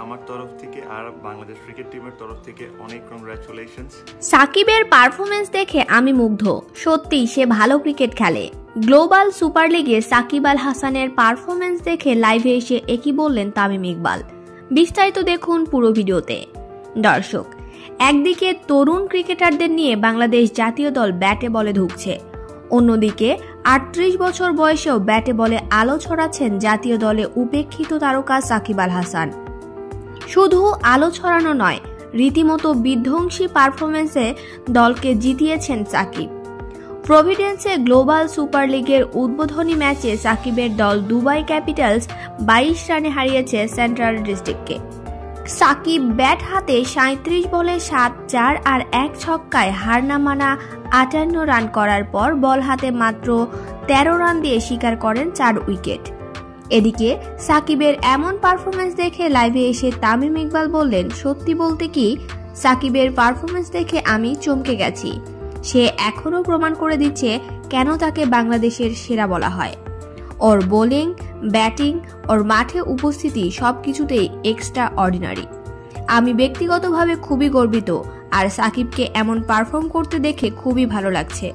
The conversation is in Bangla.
আমার তরফ থেকে আর বাংলাদেশ ক্রিকেট টিমের তরফ থেকে অনেক কংগ্রাচুলেশনস। সাকিবের পারফরমেন্স দেখে আমি মুগ্ধ। সত্যি সে ভালো ক্রিকেট খেলে। গ্লোবাল সুপার লিগে সাকিব আল হাসানের পারফরমেন্স দেখে লাইভে এসে একই বললেন তামিম ইকবাল। বিস্তারিত দেখুন পুরো ভিডিওতে। দর্শক, একদিকে তরুণ ক্রিকেটারদের নিয়ে বাংলাদেশ জাতীয় দল ব্যাটে বলে ধুঁকছে, অন্যদিকে 38 বছর বয়সেও ব্যাটে বলে আলো ছড়াচ্ছেন জাতীয় দলে উপেক্ষিত তারকা সাকিব আল হাসান। শুধু আলো ছড়ানো নয়, রীতিমতো বিধ্বংসী পারফরমেন্সে দলকে জিতিয়েছেন সাকিব। প্রভিডেন্সে গ্লোবাল সুপার লিগের উদ্বোধনী ম্যাচে সাকিবের দল দুবাই ক্যাপিটালস 22 রানে হারিয়েছে সেন্ট্রাল ডিস্ট্রিক্টকে। সাকিব ব্যাট হাতে 37 বলে 7-4 আর 1 ছক্কায় হার না মানা 58 রান করার পর বল হাতে মাত্র 13 রান দিয়ে শিকার করেন 4 উইকেট। এদিকে সাকিবের এমন পারফরমেন্স দেখে লাইভে এসে তামিম ইকবাল বললেন, সত্যি বলতে কি সাকিবের পারফরমেন্স দেখে আমি চমকে গেছি। সে এখনও প্রমাণ করে দিচ্ছে কেন তাকে বাংলাদেশের সেরা বলা হয়। ওর বোলিং, ব্যাটিং, ওর মাঠে উপস্থিতি সবকিছুতেই এক্সট্রা অর্ডিনারি। আমি ব্যক্তিগতভাবে খুবই গর্বিত, আর সাকিবকে এমন পারফর্ম করতে দেখে খুবই ভালো লাগছে।